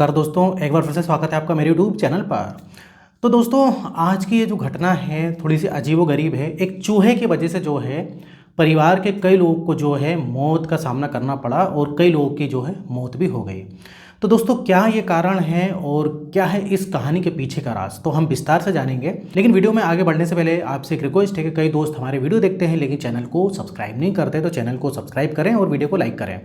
नमस्कार दोस्तों, एक बार फिर से स्वागत है आपका मेरे यूट्यूब चैनल पर। तो दोस्तों, आज की ये जो घटना है थोड़ी सी अजीबोगरीब है। एक चूहे की वजह से जो है परिवार के कई लोगों को जो है मौत का सामना करना पड़ा और कई लोगों की जो है मौत भी हो गई। तो दोस्तों, क्या ये कारण है और क्या है इस कहानी के पीछे का राज, तो हम विस्तार से जानेंगे। लेकिन वीडियो में आगे बढ़ने से पहले आपसे एक रिक्वेस्ट है कि कई दोस्त हमारे वीडियो देखते हैं लेकिन चैनल को सब्सक्राइब नहीं करते, तो चैनल को सब्सक्राइब करें और वीडियो को लाइक करें।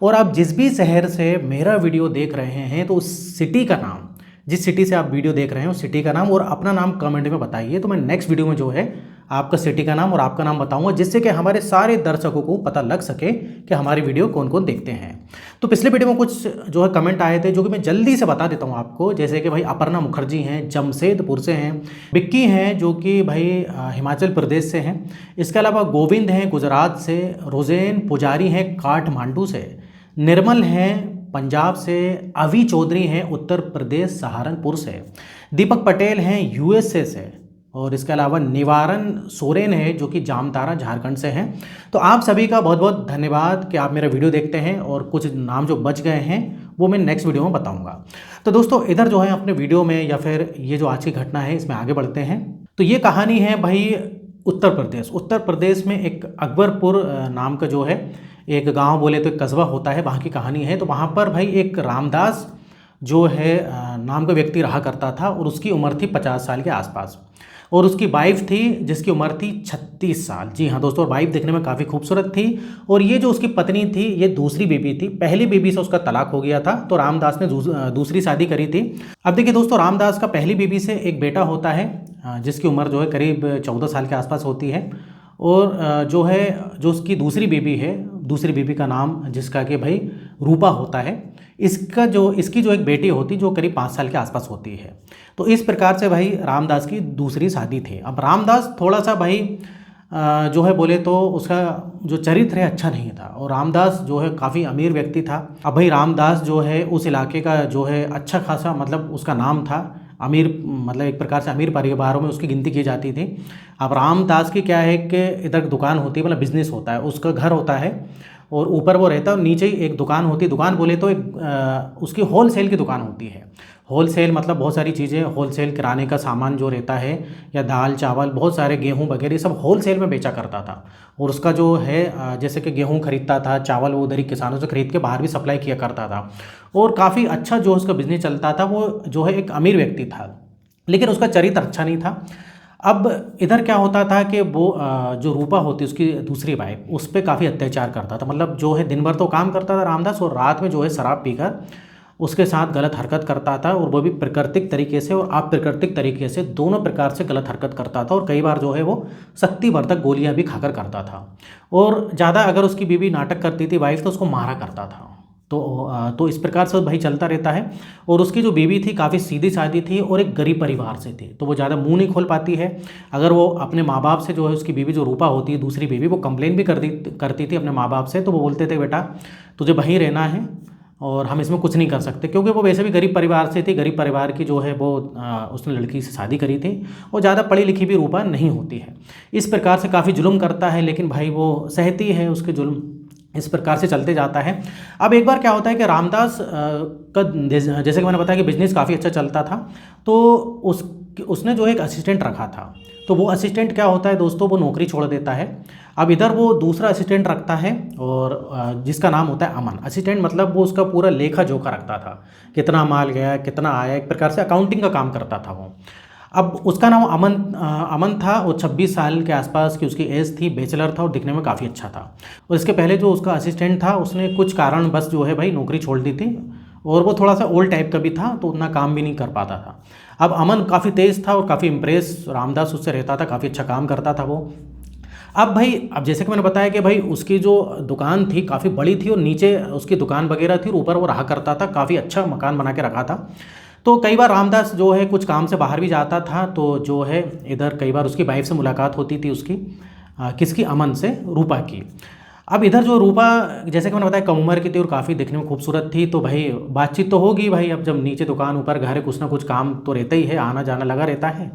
और आप जिस भी शहर से मेरा वीडियो देख रहे हैं तो उस सिटी का नाम, जिस सिटी से आप वीडियो देख रहे हैं उस सिटी का नाम और अपना नाम कमेंट में बताइए। तो मैं नेक्स्ट वीडियो में जो है आपका सिटी का नाम और आपका नाम बताऊंगा, जिससे कि हमारे सारे दर्शकों को पता लग सके कि हमारी वीडियो कौन कौन देखते हैं। तो पिछले वीडियो में कुछ जो है कमेंट आए थे जो कि मैं जल्दी से बता देता हूं आपको। जैसे कि भाई अपर्णा मुखर्जी हैं, जमशेदपुर से हैं। विक्की हैं जो कि भाई हिमाचल प्रदेश से हैं। इसके अलावा गोविंद हैं गुजरात से। रोजेन पुजारी हैं काठमांडू से। निर्मल हैं पंजाब से। अवी चौधरी हैं उत्तर प्रदेश सहारनपुर से। दीपक पटेल हैं यूएसए से। और इसके अलावा निवारण सोरेन है जो कि जामताड़ा झारखंड से हैं। तो आप सभी का बहुत बहुत धन्यवाद कि आप मेरा वीडियो देखते हैं, और कुछ नाम जो बच गए हैं वो मैं नेक्स्ट वीडियो में बताऊंगा। तो दोस्तों, इधर जो है अपने वीडियो में या फिर ये जो आज की घटना है इसमें आगे बढ़ते हैं। तो ये कहानी है भाई उत्तर प्रदेश में एक अकबरपुर नाम का जो है एक गांव, बोले तो एक कस्बा होता है, वहाँ की कहानी है। तो वहाँ पर भाई एक रामदास जो है नाम का व्यक्ति रहा करता था और उसकी उम्र थी 50 साल के आसपास। और उसकी वाइफ थी जिसकी उम्र थी 36 साल। जी हाँ दोस्तों, वाइफ देखने में काफ़ी खूबसूरत थी। और ये जो उसकी पत्नी थी ये दूसरी बीबी थी। पहली बीबी से उसका तलाक हो गया था, तो रामदास ने दूसरी शादी करी थी। अब देखिए दोस्तों, रामदास का पहली बीबी से एक बेटा होता है जिसकी उम्र जो है करीब 14 साल के आसपास होती है। और जो उसकी दूसरी बीबी का नाम जिसका कि भाई रूपा होता है। इसकी जो एक बेटी होती जो करीब 5 साल के आसपास होती है। तो इस प्रकार से भाई रामदास की दूसरी शादी थी। अब रामदास थोड़ा सा भाई जो है बोले तो उसका जो चरित्र है अच्छा नहीं था, और रामदास जो है काफ़ी अमीर व्यक्ति था। अब भाई रामदास जो है उस इलाके का जो है अच्छा खासा मतलब उसका नाम था अमीर, मतलब एक प्रकार से अमीर परिवारों में उसकी गिनती की जाती थी। अब रामदास की क्या है कि इधर दुकान होती है, मतलब बिजनेस होता है, उसका घर होता है और ऊपर वो रहता है और नीचे ही एक दुकान होती है। दुकान बोले तो एक उसकी होलसेल की दुकान होती है। होलसेल मतलब बहुत सारी चीज़ें, होलसेल किराने का सामान जो रहता है या दाल चावल, बहुत सारे गेहूं वगैरह सब होलसेल में बेचा करता था। और उसका जो है जैसे कि गेहूं खरीदता था, चावल वो उधर ही किसानों से खरीद के बाहर भी सप्लाई किया करता था। और काफ़ी अच्छा जो उसका बिजनेस चलता था। वो जो है एक अमीर व्यक्ति था, लेकिन उसका चरित्र अच्छा नहीं था। अब इधर क्या होता था कि वो जो रूपा होती उसकी दूसरी वाइफ, उस पर काफ़ी अत्याचार करता था। मतलब जो है दिन भर तो काम करता था रामदास, और रात में जो है शराब पीकर उसके साथ गलत हरकत करता था। और वो भी प्राकृतिक तरीके से और अप्राकृतिक तरीके से, दोनों प्रकार से गलत हरकत करता था। और कई बार जो है वो शक्तिवर्धक गोलियां भी खाकर करता था। और ज़्यादा अगर उसकी बीवी नाटक करती थी वाइफ, तो उसको मारा करता था। तो इस प्रकार से भाई चलता रहता है। और उसकी जो बीवी थी काफ़ी सीधी सादी थी और एक गरीब परिवार से थी, तो वो ज़्यादा मुंह नहीं खोल पाती है। अगर वो अपने माँ बाप से जो है उसकी बीवी जो रूपा होती है दूसरी बीवी, वो कंप्लेन भी करती थी अपने माँ बाप से, तो वो बोलते थे बेटा तुझे वहीं रहना है और हम इसमें कुछ नहीं कर सकते, क्योंकि वो वैसे भी गरीब परिवार से थी। गरीब परिवार की जो है वो उसने लड़की से शादी करी थी और ज़्यादा पढ़ी लिखी भी रूपा नहीं होती है। इस प्रकार से काफ़ी जुल्म करता है, लेकिन भाई वो सहती है उसके जुल्म, इस प्रकार से चलते जाता है। अब एक बार क्या होता है कि रामदास का जैसे कि मैंने बताया कि बिजनेस काफ़ी अच्छा चलता था। तो उसने जो एक असिस्टेंट रखा था, तो वो असिस्टेंट क्या होता है दोस्तों, वो नौकरी छोड़ देता है। अब इधर वो दूसरा असिस्टेंट रखता है और जिसका नाम होता है अमन। असिस्टेंट मतलब वो उसका पूरा लेखा जोखा रखता था, कितना माल गया कितना आया, एक प्रकार से अकाउंटिंग का काम करता था वो। अब उसका नाम अमन था। वो 26 साल के आसपास की उसकी एज थी, बैचलर था और दिखने में काफ़ी अच्छा था। और इसके पहले जो उसका असिस्टेंट था उसने कुछ कारण बस जो है भाई नौकरी छोड़ दी थी, और वो थोड़ा सा ओल्ड टाइप का भी था, तो उतना काम भी नहीं कर पाता था। अब अमन काफ़ी तेज़ था और काफ़ी इम्प्रेस रामदास उससे रहता था, काफ़ी अच्छा काम करता था वो। अब जैसे कि मैंने बताया कि भाई उसकी जो दुकान थी काफ़ी बड़ी थी और नीचे उसकी दुकान वगैरह थी और ऊपर वो रहा करता था, काफ़ी अच्छा मकान बना के रखा था। तो कई बार रामदास जो है कुछ काम से बाहर भी जाता था, तो जो है इधर कई बार उसकी वाइफ से मुलाकात होती थी उसकी, किसकी, अमन से, रूपा की। अब इधर जो रूपा जैसे कि मैंने बताया कम उम्र की थी और काफ़ी दिखने में खूबसूरत थी, तो भाई बातचीत तो होगी भाई। अब जब नीचे दुकान ऊपर घर है, कुछ ना कुछ काम तो रहता ही है, आना जाना लगा रहता है।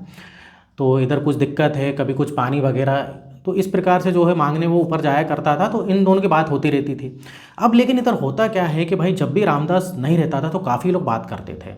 तो इधर कुछ दिक्कत है, कभी कुछ पानी वगैरह तो इस प्रकार से जो है मांगने वो ऊपर जाया करता था, तो इन दोनों की बात होती रहती थी। अब लेकिन इधर होता क्या है कि भाई जब भी रामदास नहीं रहता था तो काफ़ी लोग बात करते थे।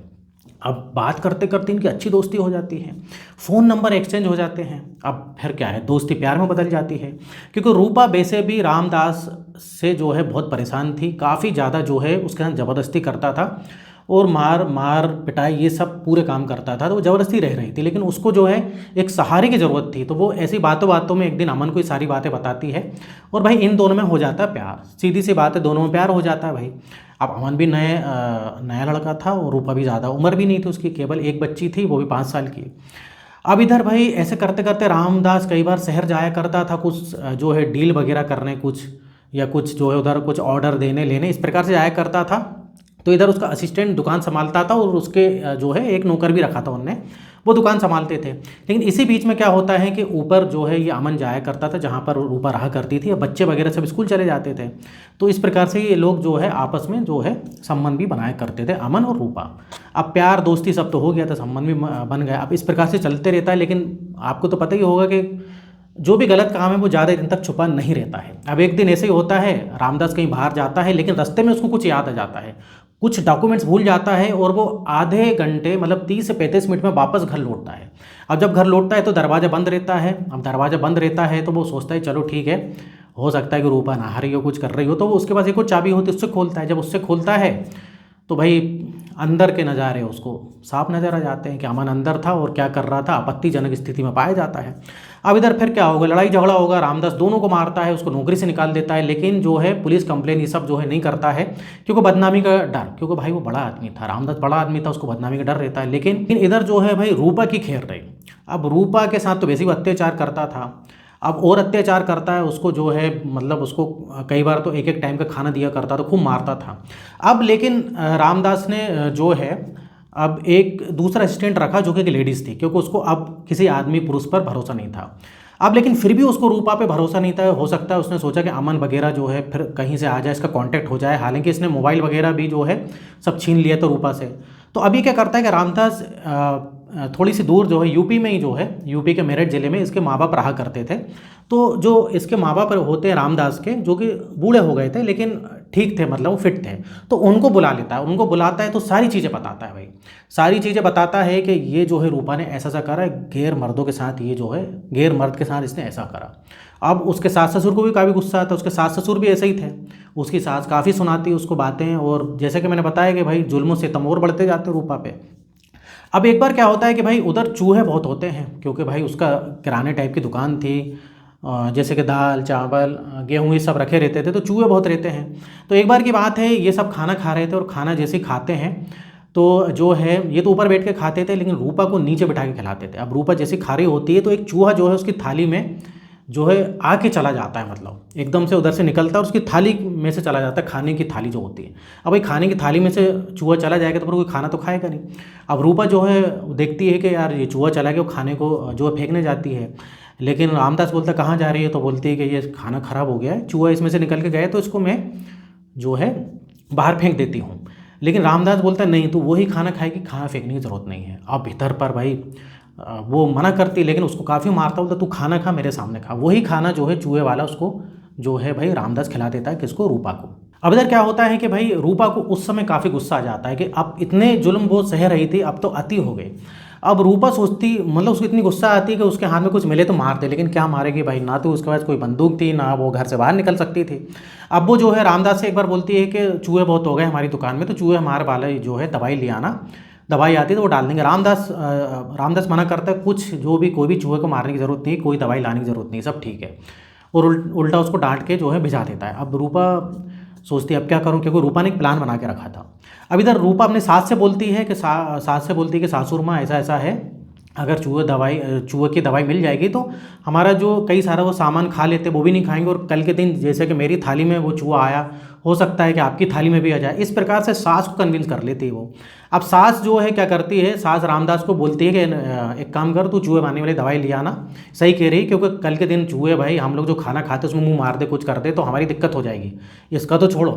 अब बात करते करते इनकी अच्छी दोस्ती हो जाती है, फ़ोन नंबर एक्सचेंज हो जाते हैं। अब फिर क्या है, दोस्ती प्यार में बदल जाती है, क्योंकि रूपा वैसे भी रामदास से जो है बहुत परेशान थी, काफ़ी ज़्यादा जो है उसके साथ ज़बरदस्ती करता था और मार मार पिटाई ये सब पूरे काम करता था, तो वो ज़बरदस्ती रह रही थी। लेकिन उसको जो है एक सहारे की ज़रूरत थी, तो वो ऐसी बातों बातों में एक दिन अमन को ये सारी बातें बताती है और भाई इन दोनों में हो जाता है प्यार। सीधी सी बात है, दोनों में प्यार हो जाता है भाई। अब अमन भी नया लड़का था और रूपा भी ज़्यादा उम्र भी नहीं थी उसकी, केवल एक बच्ची थी, वो भी 5 साल की। अब इधर भाई ऐसे करते करते रामदास कई बार शहर जाया करता था, कुछ जो है डील वगैरह करने, कुछ या कुछ जो है उधर कुछ ऑर्डर देने लेने, इस प्रकार से जाया करता था। तो इधर उसका असिस्टेंट दुकान संभालता था और उसके जो है एक नौकर भी रखा था उनने, वो दुकान संभालते थे। लेकिन इसी बीच में क्या होता है कि ऊपर जो है ये अमन जाया करता था जहाँ पर रूपा रहा करती थी, और बच्चे वगैरह सब स्कूल चले जाते थे। तो इस प्रकार से ये लोग जो है आपस में जो है संबंध भी बनाया करते थे, अमन और रूपा। अब प्यार दोस्ती सब तो हो गया था, संबंध भी बन गया। अब इस प्रकार से चलते रहता है, लेकिन आपको तो पता ही होगा कि जो भी गलत काम है वो ज़्यादा दिन तक छुपा नहीं रहता है। अब एक दिन ऐसे ही होता है, रामदास कहीं बाहर जाता है, लेकिन रास्ते में उसको कुछ याद आ जाता है, कुछ डॉक्यूमेंट्स भूल जाता है और वो आधे घंटे मतलब 30 से 35 मिनट में वापस घर लौटता है। अब जब घर लौटता है तो दरवाज़ा बंद रहता है। अब दरवाज़ा बंद रहता है तो वो सोचता है चलो ठीक है, हो सकता है कि रूपा नहा रही हो, कुछ कर रही हो, तो वो उसके पास एक और चाबी होती है, उससे खोलता है। जब उससे खोलता है तो भाई अंदर के नज़ारे उसको साफ नज़र आ जाते हैं कि अमन अंदर था और क्या कर रहा था, आपत्तिजनक स्थिति में पाया जाता है। अब इधर फिर क्या होगा, लड़ाई झगड़ा होगा, रामदास दोनों को मारता है, उसको नौकरी से निकाल देता है। लेकिन जो है पुलिस कंप्लेन ये सब जो है नहीं करता है, क्योंकि बदनामी का डर, क्योंकि भाई वो बड़ा आदमी था, रामदास बड़ा आदमी था, उसको बदनामी का डर रहता है। लेकिन इधर जो है भाई रूपा की खेर रही। अब रूपा के साथ तो वैसे ही अत्याचार करता था, अब और अत्याचार करता है, उसको जो है मतलब उसको कई बार तो एक एक टाइम का खाना दिया करता था, खूब मारता था। अब लेकिन रामदास ने जो है अब एक दूसरा असिस्टेंट रखा जो कि एक लेडीज़ थी, क्योंकि उसको अब किसी आदमी पुरुष पर भरोसा नहीं था। अब लेकिन फिर भी उसको रूपा पे भरोसा नहीं था। हो सकता है उसने सोचा कि अमन वगैरह जो है फिर कहीं से आ जाए, इसका कांटेक्ट हो जाए। हालांकि इसने मोबाइल वगैरह भी जो है सब छीन लिया था रूपा से। तो अभी क्या करता है कि रामदास थोड़ी सी दूर जो है यूपी में ही जो है, यूपी के मेरठ ज़िले में इसके माँ बाप रहा करते थे। तो जो इसके माँ बाप होते हैं रामदास के, जो कि बूढ़े हो गए थे लेकिन ठीक थे, मतलब वो फिट थे, तो उनको बुला लेता है। उनको बुलाता है तो सारी चीज़ें बताता है भाई, सारी चीज़ें बताता है कि ये जो है रूपा ने ऐसा ऐसा करा, गैर मर्दों के साथ, ये जो है गैर मर्द के साथ इसने ऐसा करा। अब उसके सास ससुर को भी काफ़ी गुस्सा आता है, उसके सास ससुर भी ऐसे ही थे। उसकी सास काफ़ी सुनाती है उसको बातें, और जैसे कि मैंने बताया कि भाई जुल्म सितम और बढ़ते जाते रूपा पे। अब एक बार क्या होता है कि भाई उधर चूहे बहुत होते हैं, क्योंकि भाई उसका किराने टाइप की दुकान थी, जैसे कि दाल चावल गेहूँ ये सब रखे रहते थे, तो चूहे बहुत रहते हैं। तो एक बार की बात है, ये सब खाना खा रहे थे और खाना जैसे ही खाते हैं तो जो है ये तो ऊपर बैठ के खाते थे, लेकिन रूपा को नीचे बिठा के खिलाते थे। अब रूपा जैसी खा रही होती है तो एक चूहा जो है उसकी थाली में जो है आके चला जाता है, मतलब एकदम से उधर से निकलता है और उसकी थाली में से चला जाता है, खाने की थाली जो होती है। अब भाई खाने की थाली में से चूहा चला जाएगा तो फिर कोई खाना तो खाएगा नहीं। अब रूपा जो है देखती है कि यार ये चूहा चला गया, वो खाने को जो है फेंकने जाती है। लेकिन रामदास बोलता कहाँ जा रही है, तो बोलती है कि ये खाना ख़राब हो गया है, चूहा इसमें से निकल के गया तो इसको मैं जो है बाहर फेंक देती हूँ। लेकिन रामदास बोलता है नहीं, तो वही खाना खाएगी, खाना फेंकने की ज़रूरत नहीं है। अब भीतर पर भाई वो मना करती, लेकिन उसको काफ़ी मारता, बोलता तू खाना खा, मेरे सामने खा। वही खाना जो है चूहे वाला उसको जो है भाई रामदास खिला देता है, किसको, रूपा को। अब इधर क्या होता है कि भाई रूपा को उस समय काफ़ी गुस्सा आ जाता है कि अब इतने जुल्म वो सह रही थी, अब तो अति हो गई। अब रूपा सोचती, मतलब उसको इतनी गुस्सा आती है कि उसके हाथ में कुछ मिले तो मार दे, लेकिन क्या मारेगी भाई, ना तो उसके पास कोई बंदूक थी, ना वो घर से बाहर निकल सकती थी। अब वो जो है रामदास से एक बार बोलती है कि चूहे बहुत हो गए हमारी दुकान में, तो चूहे हमारे वाले जो है दवाई ले आना, दवाई आती है तो वो डाल देंगे। रामदास मना करता है, कुछ जो भी कोई भी चूहे को मारने की ज़रूरत नहीं, कोई दवाई लाने की ज़रूरत नहीं, सब ठीक है। और उल्टा उसको डांट के जो है भिजा देता है। अब रूपा सोचती है अब क्या करूं, क्योंकि रूपा ने एक प्लान बना के रखा था। अब इधर रूपा अपने सास से बोलती है कि सास से बोलती है कि सासुर माँ ऐसा ऐसा है, अगर चूहे की दवाई मिल जाएगी तो हमारा जो कई सारा वो सामान खा लेते वो भी नहीं खाएंगे, और कल के दिन जैसे कि मेरी थाली में वो चूहा आया, हो सकता है कि आपकी थाली में भी आ जाए। इस प्रकार से सास को कन्विंस कर लेती है वो। अब सास जो है क्या करती है, सास रामदास को बोलती है कि एक काम कर, तू चूहे मारने वाली दवाई ले आना। सही कह रही, क्योंकि कल के दिन चूहे भाई हम लोग जो खाना खाते उसमें मुंह मार दे, कुछ कर दे तो हमारी दिक्कत हो जाएगी, इसका तो छोड़ो।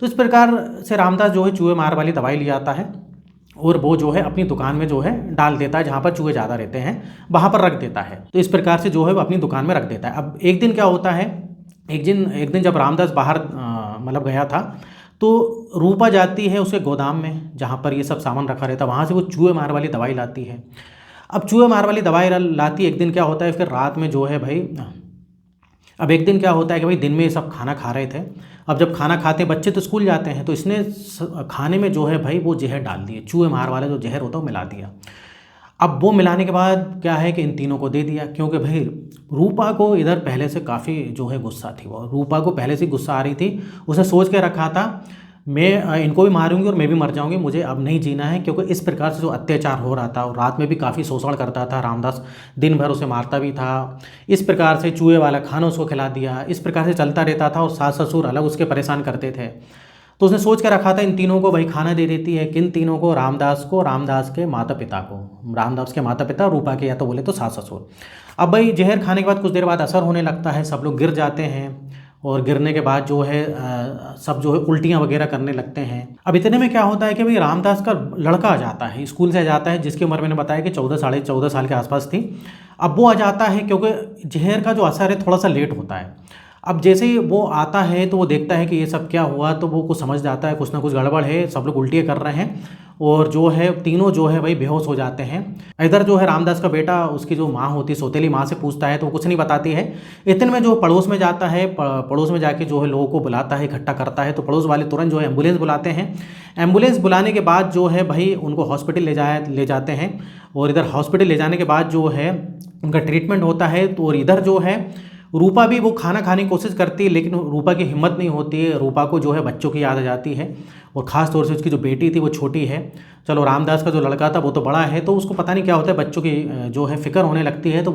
तो इस प्रकार से रामदास जो है चूहे मार वाली दवाई ले आता है और वो जो है अपनी दुकान में जो है डाल देता है, जहाँ पर चूहे ज़्यादा रहते हैं वहाँ पर रख देता है। तो इस प्रकार से जो है वो अपनी दुकान में रख देता है। अब एक दिन क्या होता है, एक दिन जब रामदास बाहर मतलब गया था, तो रूपा जाती है उसके गोदाम में जहाँ पर ये सब सामान रखा रहता है, वहाँ से वो चूहे मार वाली दवाई लाती है। अब चूहे मार वाली दवाई लाती, एक दिन क्या होता है फिर रात में जो है भाई, अब एक दिन क्या होता है कि भाई दिन में ये सब खाना खा रहे थे। अब जब खाना खाते हैं बच्चे तो स्कूल जाते हैं, तो इसने खाने में जो है भाई वो जहर डाल दिए, चूहे मार वाला जो जहर होता है वो मिला दिया। अब वो मिलाने के बाद क्या है कि इन तीनों को दे दिया, क्योंकि भाई रूपा को इधर पहले से काफ़ी जो है गुस्सा थी, वो रूपा को पहले से गुस्सा आ रही थी। उसने सोच के रखा था मैं इनको भी मारूंगी और मैं भी मर जाऊंगी, मुझे अब नहीं जीना है। क्योंकि इस प्रकार से जो अत्याचार हो रहा था, और रात में भी काफ़ी शोषण करता था रामदास, दिन भर उसे मारता भी था। इस प्रकार से चूहे वाला खाना उसको खिला दिया, इस प्रकार से चलता रहता था। और सास ससुर अलग उसके परेशान करते थे। तो उसने सोच के रखा था इन तीनों को भाई खाना दे देती है। किन तीनों को? रामदास को, रामदास के माता पिता को, रामदास के माता पिता, रूपा के या तो बोले तो सास ससुर। अब भाई जहर खाने के बाद कुछ देर बाद असर होने लगता है, सब लोग गिर जाते हैं। और गिरने के बाद जो है सब जो है उल्टियाँ वगैरह करने लगते हैं। अब इतने में क्या होता है कि भाई रामदास का लड़का आ जाता है, स्कूल से आ जाता है, जिसकी उम्र मैंने बताया कि 14 साल के आसपास थी। अब वो आ जाता है क्योंकि जहर का जो असर है थोड़ा सा लेट होता है। अब जैसे ही वो आता है तो वो देखता है कि ये सब क्या हुआ, तो वो कुछ समझ जाता है कुछ ना कुछ गड़बड़ है, सब लोग उल्टियाँ कर रहे हैं। और जो है तीनों जो है भाई बेहोश हो जाते हैं। इधर जो है रामदास का बेटा उसकी जो माँ होती है, सौतेली माँ से पूछता है तो वो कुछ नहीं बताती है। इतने में जो पड़ोस में जाता है, पड़ोस में जाके जो है लोगों को बुलाता है, इकट्ठा करता है। तो पड़ोस वाले तुरंत जो है एम्बुलेंस बुलाते हैं। एम्बुलेंस बुलाने के बाद जो है भाई उनको हॉस्पिटल ले जाते हैं। और इधर हॉस्पिटल ले जाने के बाद जो है उनका ट्रीटमेंट होता है। तो और इधर जो है रूपा भी वो खाना खाने की कोशिश करती है, लेकिन रूपा की हिम्मत नहीं होती है। रूपा को जो है बच्चों की याद आ जाती है, और ख़ास तौर से उसकी जो बेटी थी वो छोटी है। चलो रामदास का जो लड़का था वो तो बड़ा है, तो उसको पता नहीं क्या होता है, बच्चों की जो है फिक्र होने लगती है, तो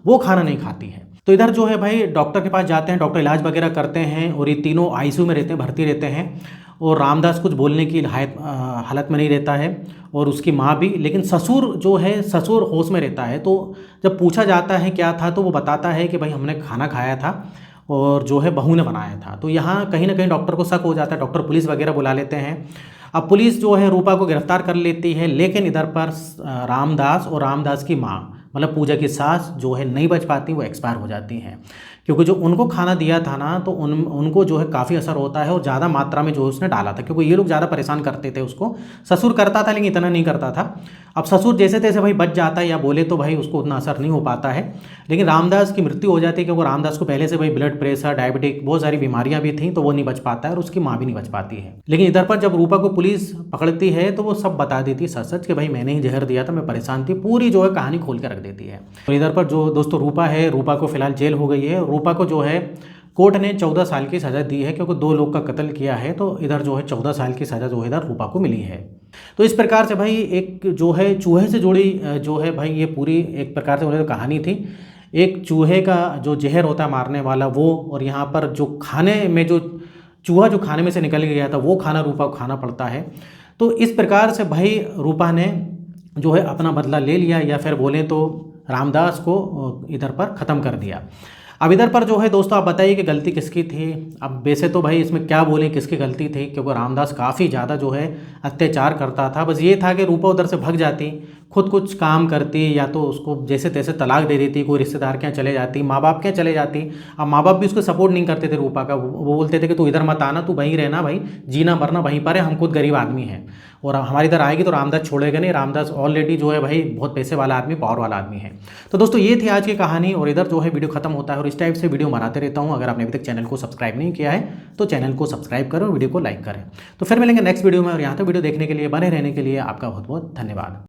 वो खाना नहीं खाती है। तो इधर जो है भाई डॉक्टर के पास जाते हैं, डॉक्टर इलाज वगैरह करते हैं। और ये तीनों आईसीयू में रहते हैं, भर्ती रहते हैं। और रामदास कुछ बोलने की हालत में नहीं रहता है, और उसकी माँ भी। लेकिन ससुर जो है, ससुर होश में रहता है। तो जब पूछा जाता है क्या था, तो वो बताता है कि भाई हमने खाना खाया था और जो है बहू ने बनाया था। तो यहाँ कहीं ना कहीं डॉक्टर को शक हो जाता है, डॉक्टर पुलिस वगैरह बुला लेते हैं। अब पुलिस जो है रूपा को गिरफ्तार कर लेती है, लेकिन इधर पर रामदास और रामदास की माँ मतलब पूजा की सास जो है नहीं बच पाती, वो एक्सपायर हो जाती हैं। क्योंकि जो उनको खाना दिया था ना, तो उनको जो है काफ़ी असर होता है, और ज़्यादा मात्रा में जो उसने डाला था, क्योंकि ये लोग ज़्यादा परेशान करते थे उसको। ससुर करता था लेकिन इतना नहीं करता था। अब ससुर जैसे तैसे भाई बच जाता है, या बोले तो भाई उसको उतना असर नहीं हो पाता है। लेकिन रामदास की मृत्यु हो जाती है, क्योंकि रामदास को पहले से भाई ब्लड प्रेशर, डायबिटिक, बहुत सारी बीमारियां भी थी, तो वो नहीं बच पाता है, और उसकी माँ भी नहीं बच पाती है। लेकिन इधर पर जब रूपा को पुलिस पकड़ती है, तो वो सब बता देती है सच सच कि भाई मैंने ही जहर दिया था, मैं परेशान थी, पूरी जो है कहानी खोल के रख देती है। तो इधर पर जो दोस्तों रूपा है, रूपा को फिलहाल जेल हो गई है। रूपा को जो है कोर्ट ने 14 साल की सज़ा दी है, क्योंकि 2 लोग का कत्ल किया है। तो इधर जो है 14 साल की सज़ा जो है इधर रूपा को मिली है। तो इस प्रकार से भाई एक जो है चूहे से जुड़ी जो है भाई ये पूरी एक प्रकार से बोले तो कहानी थी। एक चूहे का जो जहर होता है मारने वाला वो, और यहाँ पर जो खाने में जो चूहा जो खाने में से निकल गया था वो खाना रूपा को खाना पड़ता है। तो इस प्रकार से भाई रूपा ने जो है अपना बदला ले लिया, या फिर बोले तो रामदास को इधर पर ख़त्म कर दिया। अब इधर पर जो है दोस्तों आप बताइए कि गलती किसकी थी। अब वैसे तो भाई इसमें क्या बोले किसकी गलती थी, क्योंकि रामदास काफ़ी ज़्यादा जो है अत्याचार करता था। बस ये था कि रूपा उधर से भग जाती, खुद कुछ काम करती, या तो उसको जैसे तैसे तलाक दे देती, कोई रिश्तेदार के यहाँ चले जाती, माँ बाप के यहाँ चले जाती। अब माँ बाप भी उसको सपोर्ट नहीं करते थे रूपा का, वो बोलते थे कि तू इधर मत आना, तू वहीं रहना भाई, जीना मरना वहीं पर है, हम खुद गरीब आदमी हैं, और हमारी इधर आएगी तो रामदास छोड़ेगा नहीं। रामदास ऑलरेडी जो है भाई बहुत पैसे वाला आदमी, पावर वाला आदमी है। तो दोस्तों ये थी आज की कहानी, और इधर जो है वीडियो खत्म होता है। और इस टाइप से वीडियो बनाते रहता हूँ। अगर आपने अभी तक चैनल को सब्सक्राइब नहीं किया है तो चैनल को सब्सक्राइब करें और वीडियो को लाइक करें। तो फिर मिलेंगे नेक्स्ट वीडियो में, और यहाँ तक वीडियो देखने के लिए, बने रहने के लिए आपका बहुत बहुत धन्यवाद।